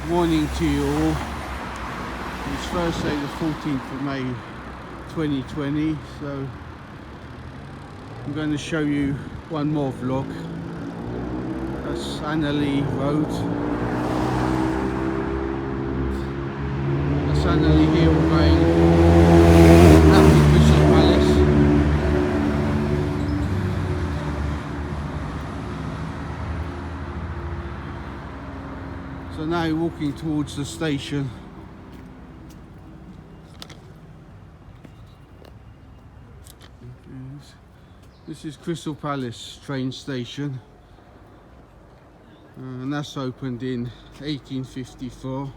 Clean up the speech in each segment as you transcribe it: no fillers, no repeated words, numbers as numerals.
Morning to you all. It's Thursday the 14th of May 2020, so I'm going to show you one more vlog. That's Annerley Road. That's Annerley Hill going up to Crystal Palace. So now walking towards the station. This is Crystal Palace train station, and that's opened in 1854,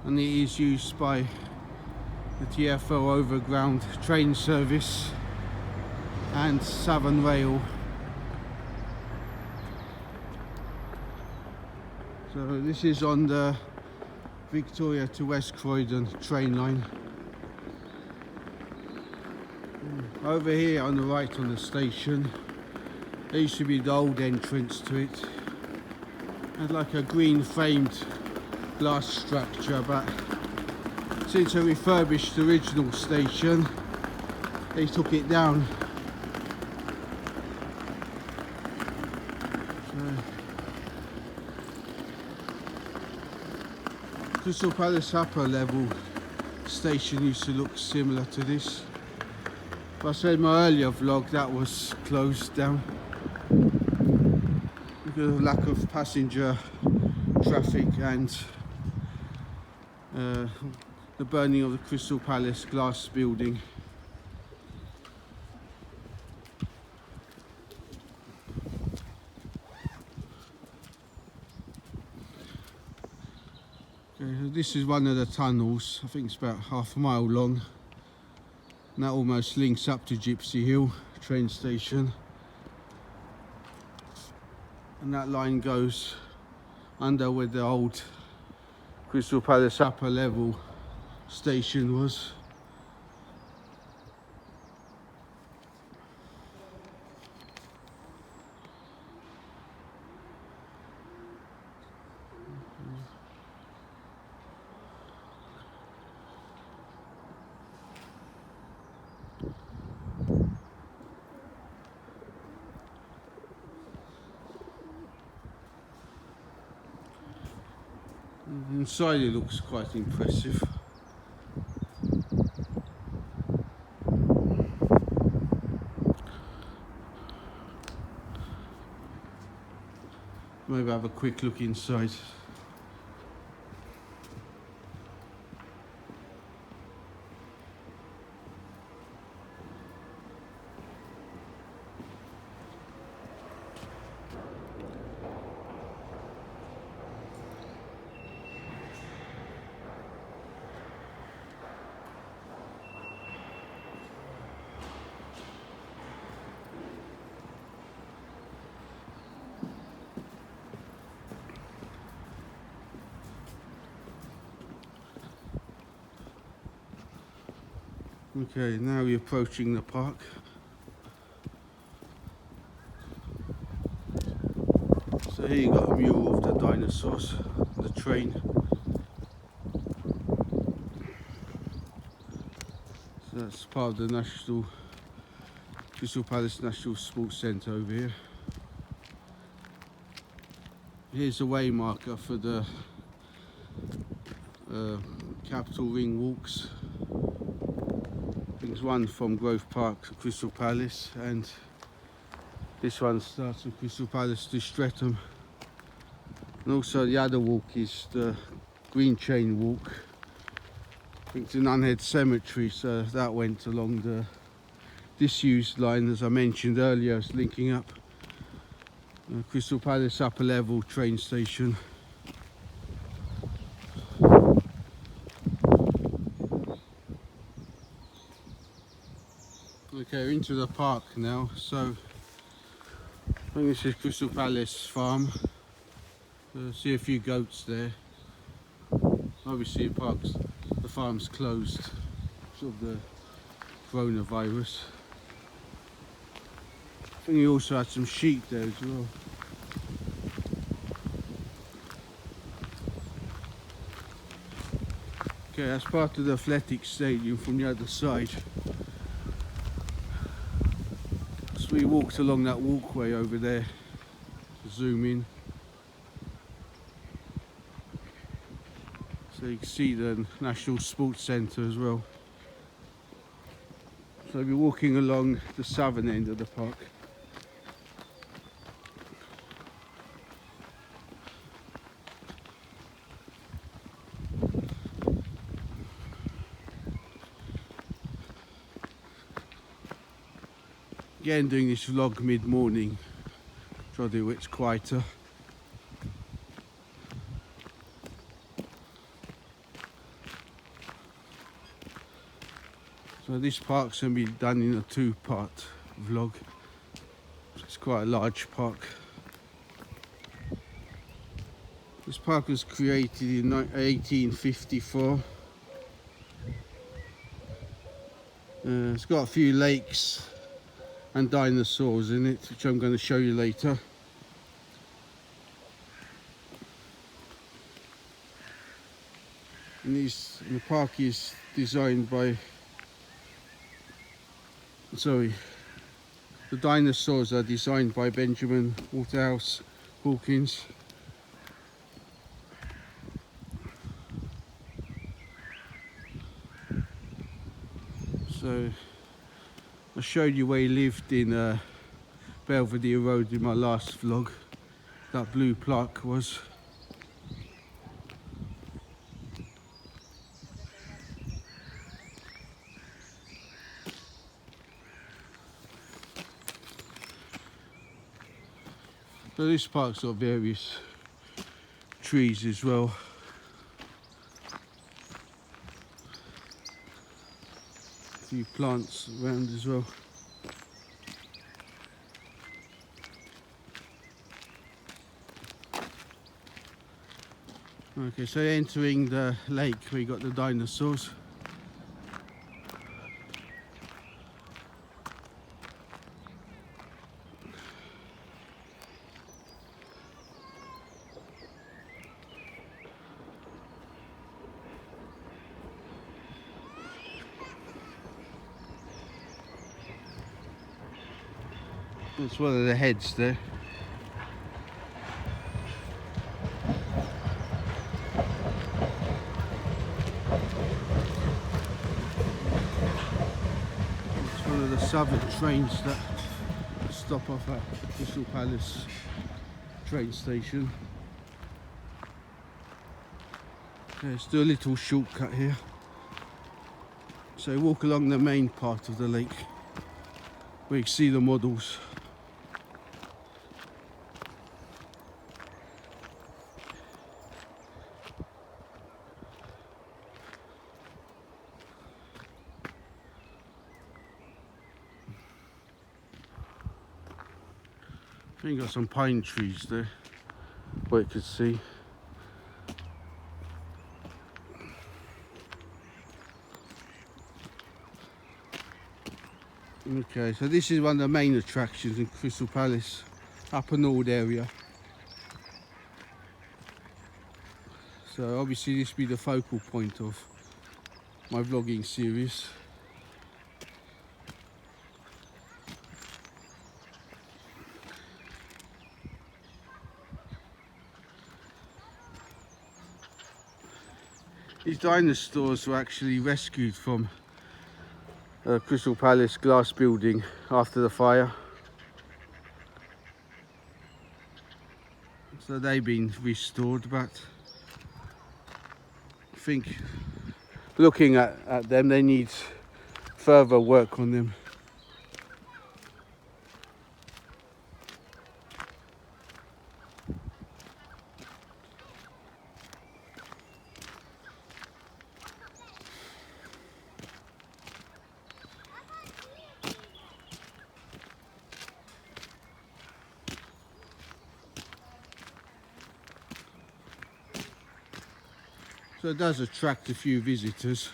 and it is used by the TfL overground train service and Southern Rail. So this is on the Victoria to West Croydon train line. Over here on the right on the station, there used to be the old entrance to it. It had like a green framed glass structure, but since they refurbished the original station, they took it down. Crystal Palace upper level station used to look similar to this. But I said in my earlier vlog that was closed down because of lack of passenger traffic and the burning of the Crystal Palace glass building. Okay, so this is one of the tunnels. I think it's about half a mile long. And that almost links up to Gypsy Hill train station. And that line goes under where the old Crystal Palace upper level station was. Inside it looks quite impressive. Maybe have a quick look inside. Okay, now we're approaching the park. So here you got a mural of the dinosaurs, the train. So that's part of the Crystal Palace National Sports Centre over here. Here's a way marker for the Capital Ring walks. There's one from Grove Park to Crystal Palace, and this one starts from Crystal Palace to Streatham. And also the other walk is the Green Chain Walk. I think it's an Nunhead Cemetery, so that went along the disused line, as I mentioned earlier. It's linking up Crystal Palace upper level train station. Okay, into the park now. So I think this is Crystal Palace Farm. See a few goats there. Obviously the farm's closed because of the coronavirus. I think you also had some sheep there as well. Okay, that's part of the athletic stadium from the other side. So we walked along that walkway over there to zoom in. So you can see the National Sports Centre as well. So we're walking along the southern end of the park. Again, doing this vlog mid-morning, try to do it's quieter. So this park's going to be done in a two-part vlog. It's quite a large park. This park was created in 1854. It's got a few lakes and dinosaurs in it, which I'm going to show you later. And the park is designed by, the dinosaurs are designed by Benjamin Waterhouse Hawkins. So I showed you where he lived in Belvedere Road in my last vlog. That blue plaque was. So this park's got various trees as well. A few plants around as well. Okay, so entering the lake, we got the dinosaurs. That's one of the heads there. It's one of the southern trains that stop off at Crystal Palace train station. Okay, let's do a little shortcut here. So walk along the main part of the lake where you can see the models. I think got some pine trees there, what you could see. Okay, so this is one of the main attractions in Crystal Palace, Upper Nord area. So obviously this will be the focal point of my vlogging series. These dinosaurs were actually rescued from Crystal Palace glass building after the fire. So they've been restored, but I think looking at them, they need further work on them. So it does attract a few visitors.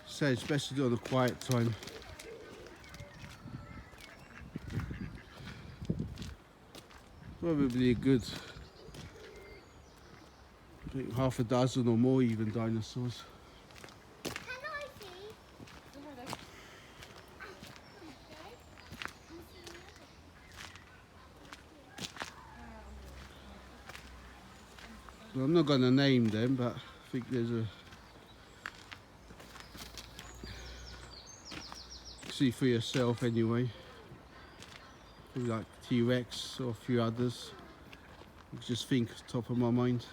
So it's best to do it on a quiet time. Probably a good I think half a dozen or more even dinosaurs. Can I see? Well, I'm not going to name them, but I think there's a... See for yourself anyway. Like T-Rex or a few others. I just think top of my mind.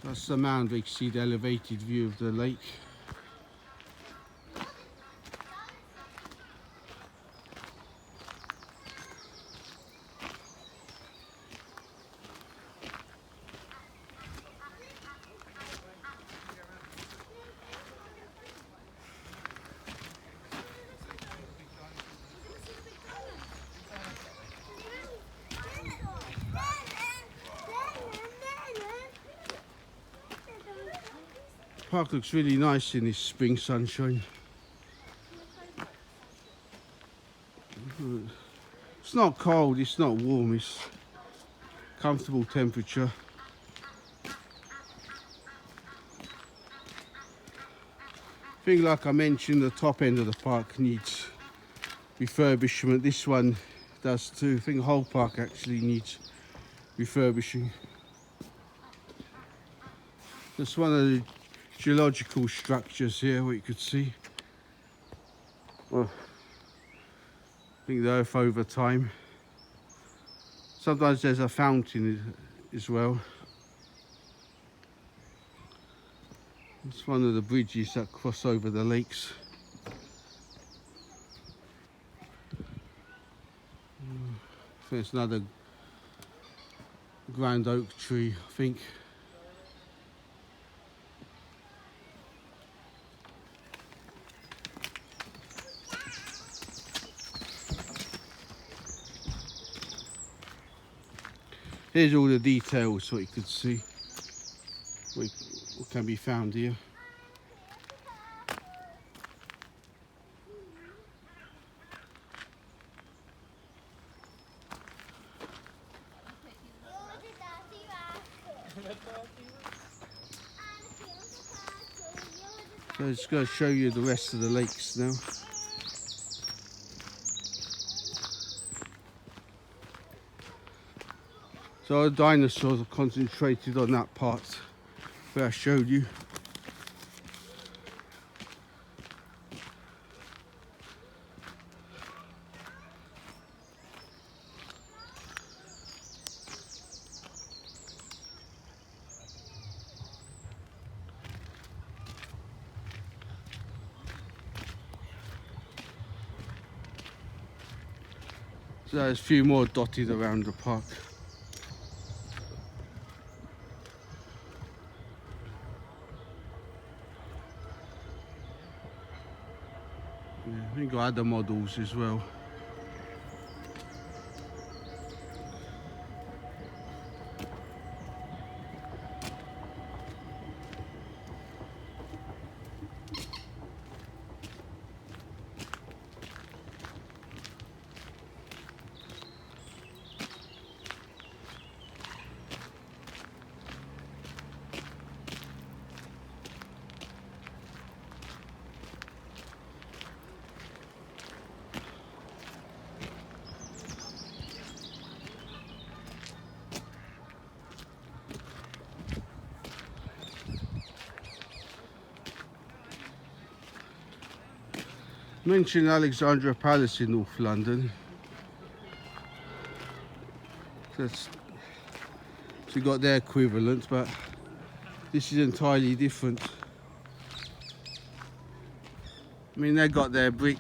That's the mound where you can see the elevated view of the lake. The park looks really nice in this spring sunshine. It's not cold, it's not warm, it's comfortable temperature. I think, like I mentioned, the top end of the park needs refurbishment. This one does too. I think the whole park actually needs refurbishing. That's one of the geological structures here, what you could see. Well, I think the earth over time. Sometimes there's a fountain as well. It's one of the bridges that cross over the lakes. There's another grand oak tree, I think. Here's all the details so you could see what can be found here. So I'm just going to show you the rest of the lakes now. So our dinosaurs are concentrated on that part where I showed you. So there's a few more dotted around the park. Yeah, we've got other models as well. Mentioned Alexandra Palace in North London. That's, so got their equivalent, but this is entirely different. I mean, they got their brick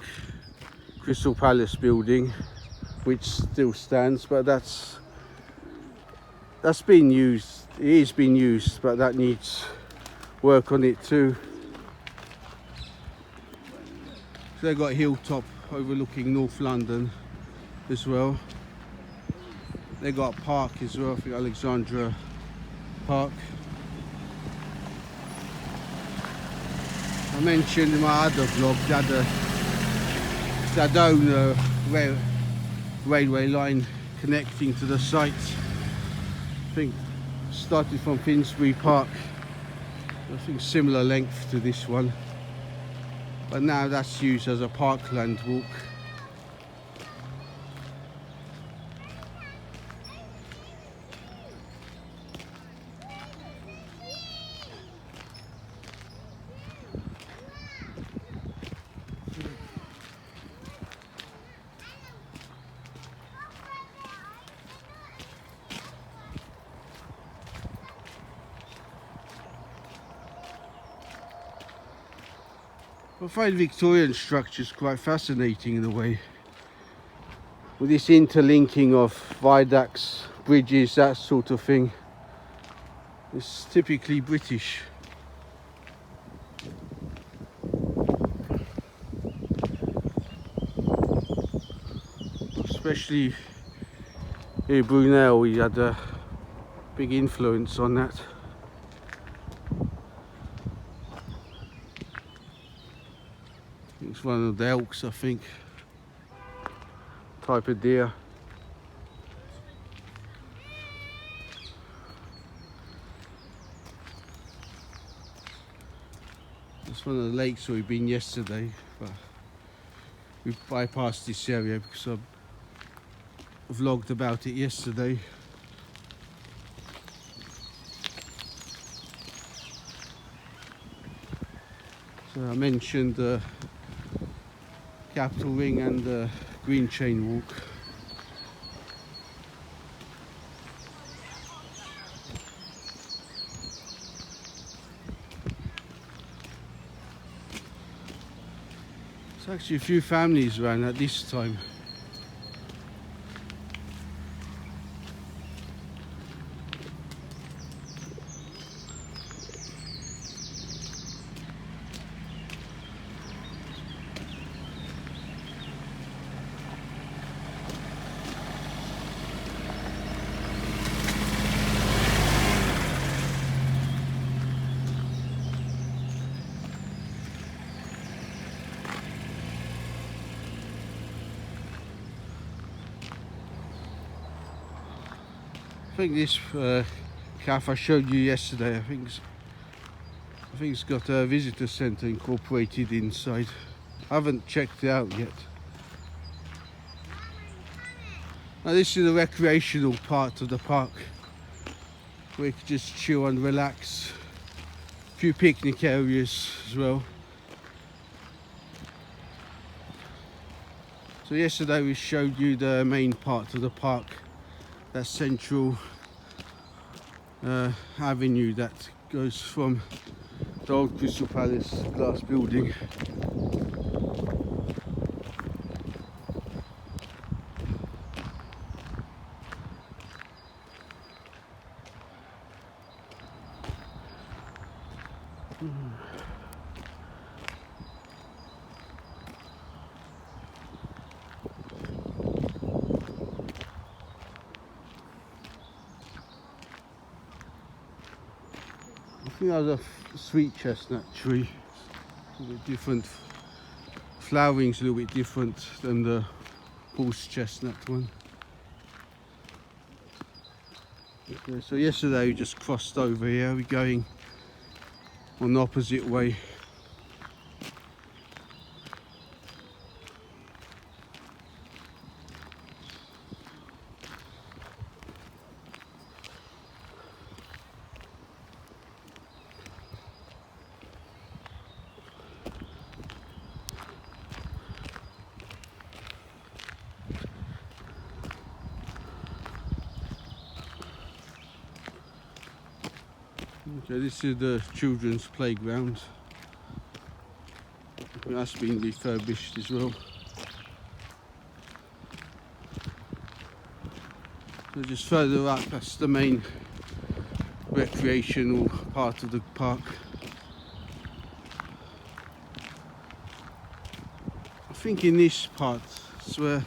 Crystal Palace building, which still stands, but that's been used. It is being used, but that needs work on it too. So they've got a hilltop overlooking North London as well. They've got a park as well, I think Alexandra Park. I mentioned in my other vlog that own railway line connecting to the sites. I think started from Finsbury Park. I think similar length to this one, but now that's used as a parkland walk. I find Victorian structures quite fascinating in a way, with this interlinking of viaducts, bridges, that sort of thing. It's typically British. Especially here Brunel, we had a big influence on that. It's one of the elks, I think, type of deer. It's one of the lakes where we've been yesterday, but we bypassed this area because I vlogged about it yesterday. So I mentioned the Capital Ring and the Green Chain Walk. There's actually a few families around at this time. I think this cafe I showed you yesterday, I think it's got a visitor centre incorporated inside. I haven't checked it out yet. Now this is the recreational part of the park, where you can just chill and relax. A few picnic areas as well. So yesterday we showed you the main part of the park, that central avenue that goes from the old Crystal Palace glass building. I think that was a sweet chestnut tree. A little bit different. Flowering's a little bit different than the horse chestnut one. Okay, so yesterday we just crossed over here. We're going on the opposite way. Okay, this is the children's playground. That's been refurbished as well. So just further up, that's the main recreational part of the park. I think in this part is where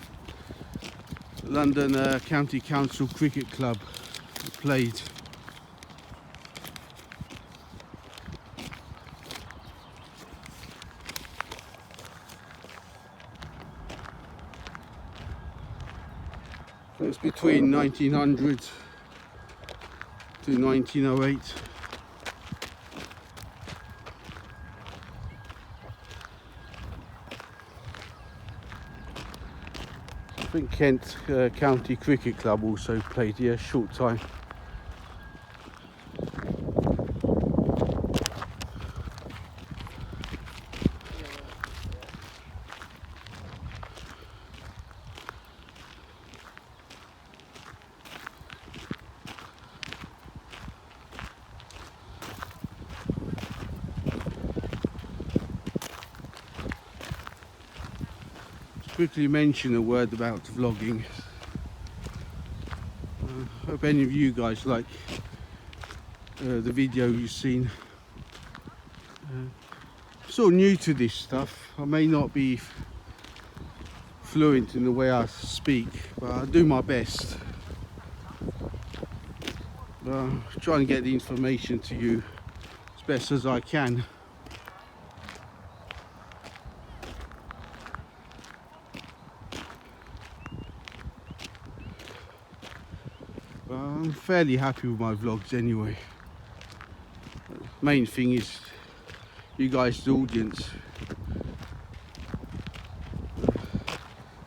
London County Council Cricket Club played. It's between 1900 to 1908. I think Kent County Cricket Club also played here a short time. Quickly mention a word about vlogging. Hope any of you guys like the video you've seen. Sort of new to this stuff. I may not be fluent in the way I speak, but I do my best. Trying to get the information to you as best as I can. I'm fairly happy with my vlogs anyway. Main thing is you guys, the audience,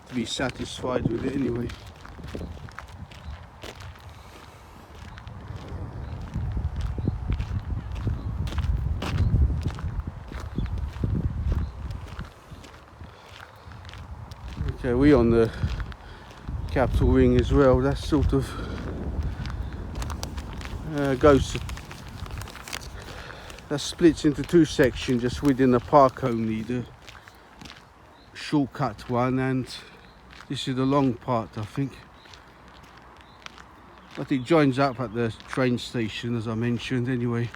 to be satisfied with it anyway. Okay, we're on the Capital Ring as well. That's sort of that splits into two sections just within the park only, the shortcut one, and this is the long part, I think. But it joins up at the train station, as I mentioned anyway.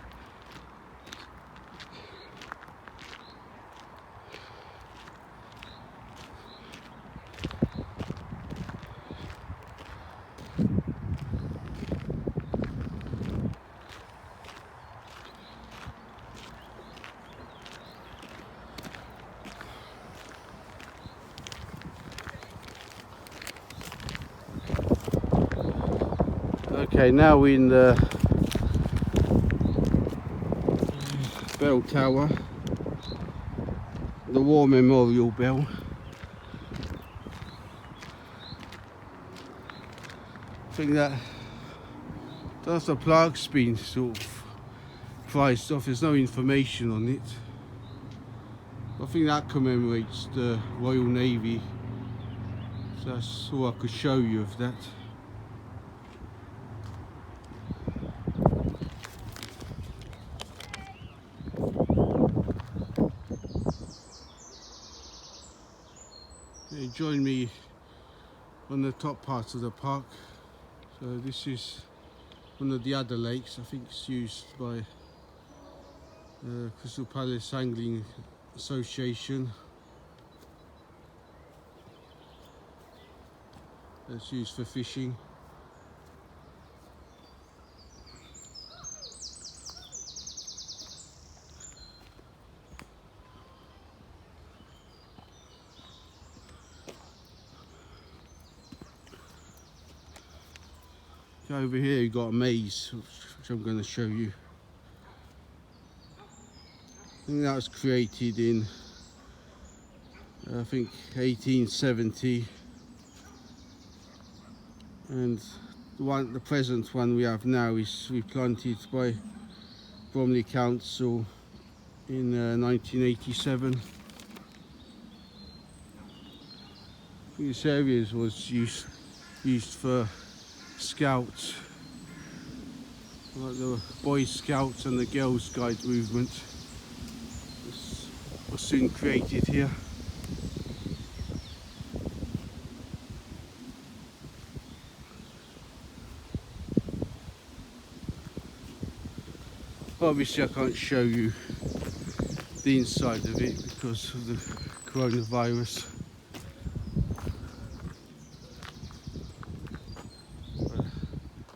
Okay, now we're in the bell tower, the War Memorial Bell. I think that's the plaque's been sort of priced off. There's no information on it. I think that commemorates the Royal Navy. So that's all I could show you of that. Join me on the top part of the park. So this is one of the other lakes. I think it's used by Crystal Palace Angling Association. It's used for fishing. Over here you've got a maze, which I'm going to show you. I think that was created in, I think, 1870, and the present one we have now is replanted by Bromley Council in 1987. I think this area was used for Scouts, like the Boy Scouts and the Girl Guide movement. This was soon created here. Obviously I can't show you the inside of it because of the coronavirus.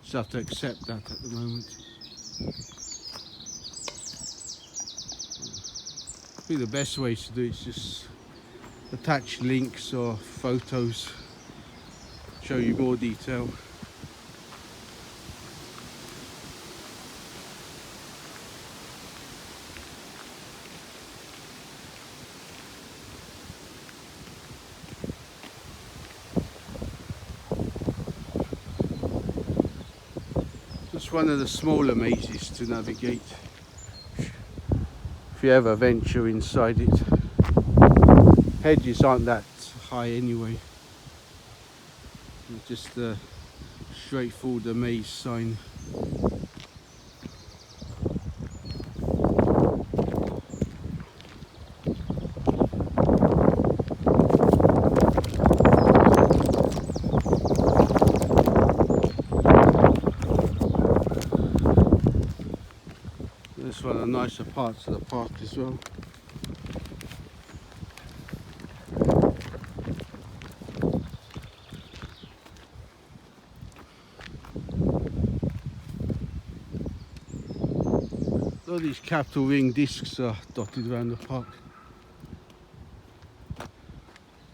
Just have to accept that at the moment. I think the best way to do it is just attach links or photos show you more detail. It's one of the smaller mazes to navigate if you ever venture inside it. Hedges aren't that high anyway. It's just a straightforward maze sign. This one of the nicer parts of the park as well. All these capital ring discs are dotted around the park.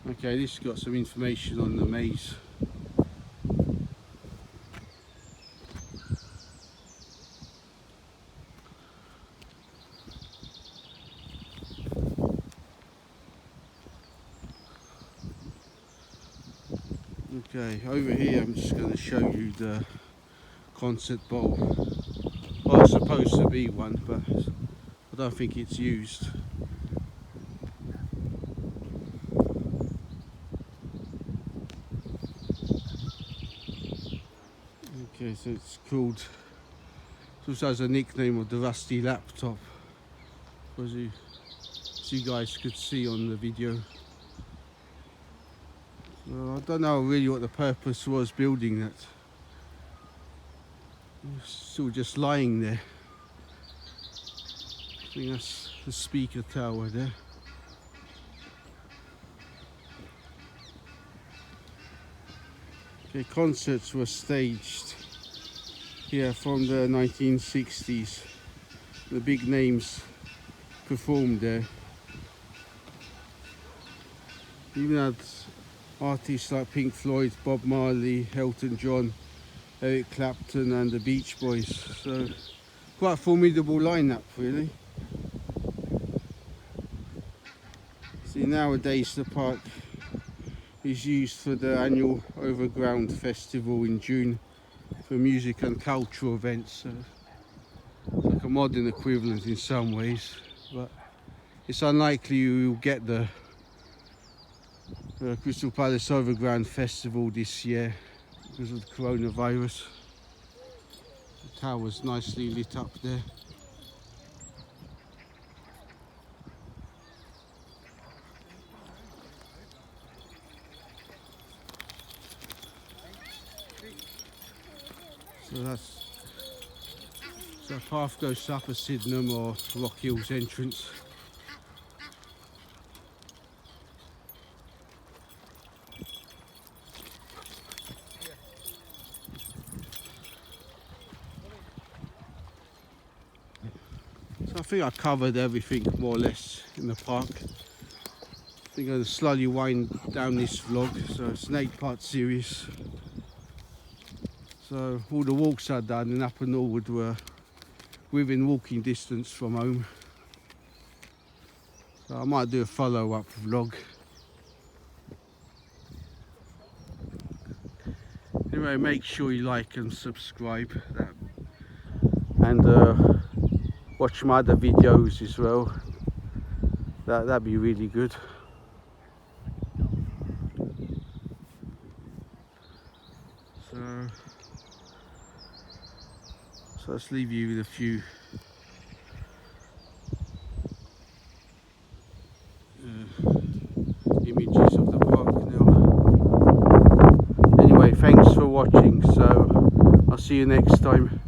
Okay, this has got some information on the maze. Okay, over here I'm just going to show you the concert bowl. Well, it's supposed to be one, but I don't think it's used. Okay, so it's called, it also has a nickname of the Rusty Laptop, as you guys could see on the video. Well, I don't know really what the purpose was building that. It's still just lying there. I think that's the speaker tower there. Okay, concerts were staged here from the 1960s. The big names performed there. Even had artists like Pink Floyd, Bob Marley, Elton John, Eric Clapton and the Beach Boys. So quite a formidable lineup really. See, nowadays the park is used for the annual Overground Festival in June for music and cultural events. So it's like a modern equivalent in some ways, but it's unlikely you will get the Crystal Palace Overground Festival this year because of the coronavirus. The tower's nicely lit up there. So the path goes up a Sydenham or Rock Hills entrance. So I think I covered everything more or less in the park. I think I'm going to slowly wind down this vlog, so it's an 8-part series. So all the walks I'd done in Upper Norwood were within walking distance from home. So I might do a follow-up vlog. Anyway, make sure you like and subscribe. And watch my other videos as well. That'd be really good. So let's leave you with a few images of the park now. Anyway, thanks for watching, so I'll see you next time.